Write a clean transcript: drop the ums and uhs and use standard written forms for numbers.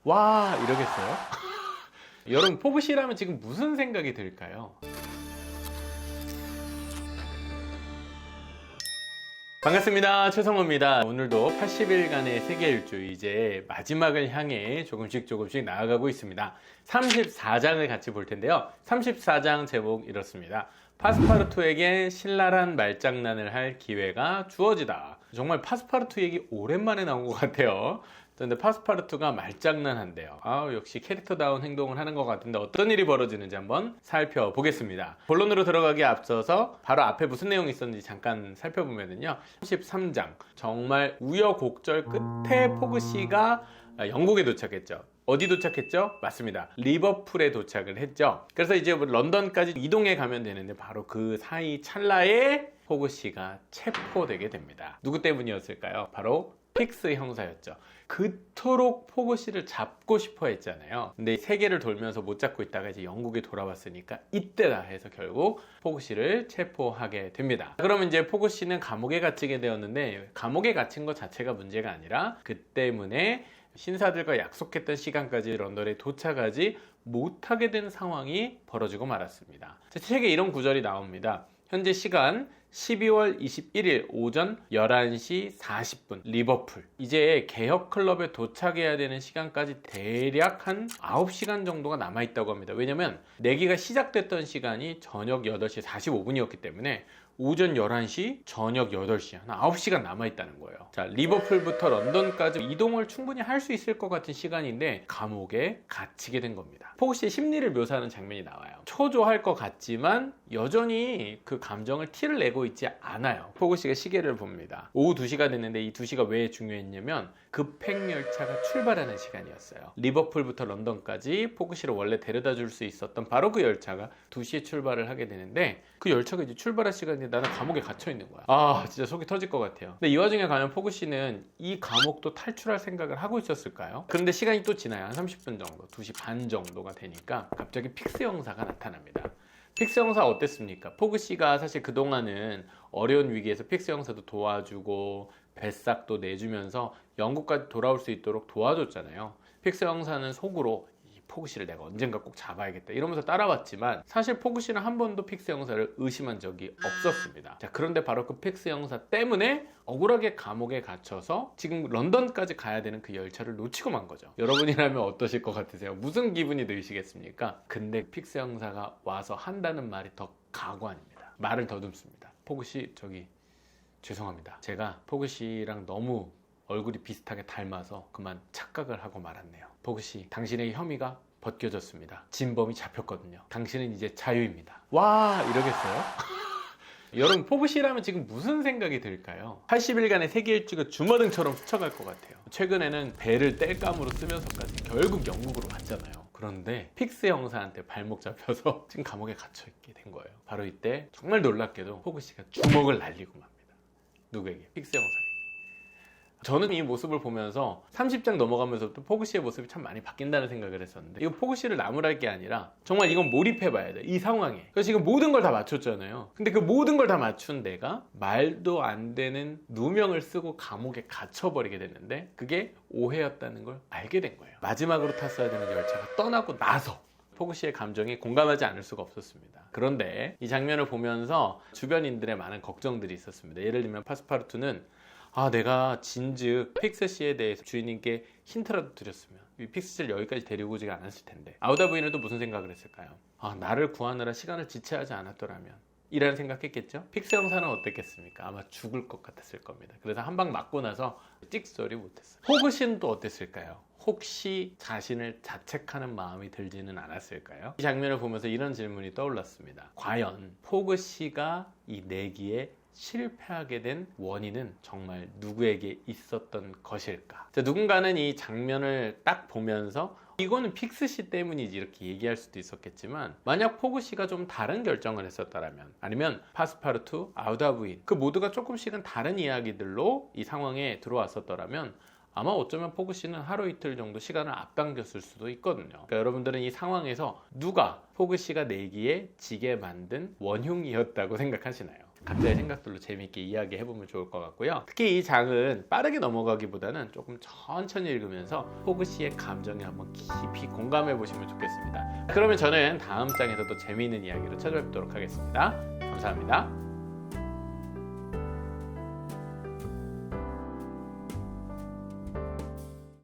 와 이러겠어요? 여러분 포그씨라면 지금 무슨 생각이 들까요? 반갑습니다. 최성호입니다. 오늘도 80일간의 세계 일주 이제 마지막을 향해 조금씩 나아가고 있습니다. 34장을 같이 볼 텐데요. 34장 제목 이렇습니다. 파스파르투에게 신랄한 말장난을 할 기회가 주어지다. 정말 파스파르투 얘기 오랜만에 나온 것 같아요. 근데 파스파르투가 말장난한대요. 역시 캐릭터다운 행동을 하는 것 같은데 어떤 일이 벌어지는지 한번 살펴보겠습니다. 본론으로 들어가기 앞서서 바로 앞에 무슨 내용이 있었는지 잠깐 살펴보면요. 33장 정말 우여곡절 끝에 포그씨가 영국에 도착했죠. 어디 도착했죠? 맞습니다. 리버풀에 도착을 했죠. 그래서 이제 런던까지 이동해 가면 되는데 바로 그 사이 찰나에 포그씨가 체포되게 됩니다. 누구 때문이었을까요? 바로 픽스 형사였죠. 그토록 포그씨를 잡고 싶어 했잖아요. 근데 세계를 돌면서 못 잡고 있다가 이제 영국에 돌아왔으니까 이때다 해서 결국 포그씨를 체포하게 됩니다. 그러면 이제 포그씨는 감옥에 갇히게 되었는데 감옥에 갇힌 것 자체가 문제가 아니라 그 때문에 신사들과 약속했던 시간까지 런던에 도착하지 못하게 된 상황이 벌어지고 말았습니다. 책에 이런 구절이 나옵니다. 현재 시간 12월 21일 오전 11시 40분 리버풀. 이제 개혁클럽에 도착해야 되는 시간까지 대략 한 9시간 정도가 남아있다고 합니다. 왜냐면 내기가 시작됐던 시간이 저녁 8시 45분이었기 때문에 오전 11시, 저녁 8시, 한 9시간 남아있다는 거예요. 자, 리버풀부터 런던까지 이동을 충분히 할 수 있을 것 같은 시간인데 감옥에 갇히게 된 겁니다. 포그씨의 심리를 묘사하는 장면이 나와요. 초조할 것 같지만 여전히 그 감정을 티를 내고 있지 않아요. 포그씨가 시계를 봅니다. 오후 2시가 됐는데 이 2시가 왜 중요했냐면 급행열차가 출발하는 시간이었어요. 리버풀부터 런던까지 포그씨를 원래 데려다 줄 수 있었던 바로 그 열차가 2시에 출발을 하게 되는데 그 열차가 이제 출발할 시간이 나는 감옥에 갇혀 있는 거야. 진짜 속이 터질 것 같아요. 근데 이 와중에 과연 포그씨는 이 감옥도 탈출할 생각을 하고 있었을까요? 그런데 시간이 또 지나요. 한 30분 정도, 2시 반 정도가 되니까 갑자기 픽스 형사가 나타납니다. 픽스 형사 어땠습니까? 포그씨가 사실 그동안은 어려운 위기에서 픽스 형사도 도와주고 배싹도 내주면서 영국까지 돌아올 수 있도록 도와줬잖아요. 픽스 형사는 속으로 포그씨를 내가 언젠가 꼭 잡아야겠다 이러면서 따라왔지만 사실 포그씨는 한 번도 픽스 형사를 의심한 적이 없었습니다. 자, 그런데 바로 그 픽스 형사 때문에 억울하게 감옥에 갇혀서 지금 런던까지 가야 되는 그 열차를 놓치고 만 거죠. 여러분이라면 어떠실 것 같으세요? 무슨 기분이 드시겠습니까? 근데 픽스 형사가 와서 한다는 말이 더 가관입니다. 말을 더듬습니다. 포그씨 죄송합니다. 제가 포그씨랑 너무 얼굴이 비슷하게 닮아서 그만 착각을 하고 말았네요. 포그씨, 당신의 혐의가 벗겨졌습니다. 진범이 잡혔거든요. 당신은 이제 자유입니다. 와 이러겠어요? 여러분 포그씨라면 지금 무슨 생각이 들까요? 80일간의 세계 일주가 주마등처럼 스쳐갈 것 같아요. 최근에는 배를 땔감으로 쓰면서까지 결국 영국으로 왔잖아요. 그런데 픽스 형사한테 발목 잡혀서 지금 감옥에 갇혀있게 된 거예요. 바로 이때 정말 놀랍게도 포그씨가 주먹을 날리고 맙니다. 누구에게? 픽스 형사에게. 저는 이 모습을 보면서 30장 넘어가면서부터 포그씨의 모습이 참 많이 바뀐다는 생각을 했었는데 이거 포그씨를 나무랄 게 아니라 정말 이건 몰입해봐야 돼. 이 상황에. 그래서 지금 모든 걸 다 맞췄잖아요. 근데 그 모든 걸 다 맞춘 내가 말도 안 되는 누명을 쓰고 감옥에 갇혀버리게 됐는데 그게 오해였다는 걸 알게 된 거예요. 마지막으로 탔어야 되는 열차가 떠나고 나서 포그씨의 감정에 공감하지 않을 수가 없었습니다. 그런데 이 장면을 보면서 주변인들의 많은 걱정들이 있었습니다. 예를 들면 파스파르투는 내가 진즉 픽스 씨에 대해서 주인님께 힌트라도 드렸으면 픽스 씨를 여기까지 데리고 오지가 않았을 텐데 아우다 부인은 또 무슨 생각을 했을까요? 나를 구하느라 시간을 지체하지 않았더라면 이라는 생각했겠죠? 픽스 형사는 어땠겠습니까? 아마 죽을 것 같았을 겁니다. 그래서 한 방 맞고 나서 찍소리 못했어요. 포그씨는 또 어땠을까요? 혹시 자신을 자책하는 마음이 들지는 않았을까요? 이 장면을 보면서 이런 질문이 떠올랐습니다. 과연 포그씨가 이 내기에 실패하게 된 원인은 정말 누구에게 있었던 것일까? 자, 누군가는 이 장면을 딱 보면서 이거는 픽스 씨 때문이지 이렇게 얘기할 수도 있었겠지만 만약 포그씨가 좀 다른 결정을 했었다면 아니면 파스파르투, 아우다 부인 그 모두가 조금씩은 다른 이야기들로 이 상황에 들어왔었더라면 아마 어쩌면 포그씨는 하루 이틀 정도 시간을 앞당겼을 수도 있거든요. 그러니까 여러분들은 이 상황에서 누가 포그씨가 내기에 지게 만든 원흉이었다고 생각하시나요? 각자의 생각들로 재미있게 이야기해보면 좋을 것 같고요. 특히 이 장은 빠르게 넘어가기보다는 조금 천천히 읽으면서 호그 씨의 감정에 한번 깊이 공감해 보시면 좋겠습니다. 그러면 저는 다음 장에서 또 재미있는 이야기로 찾아뵙도록 하겠습니다. 감사합니다.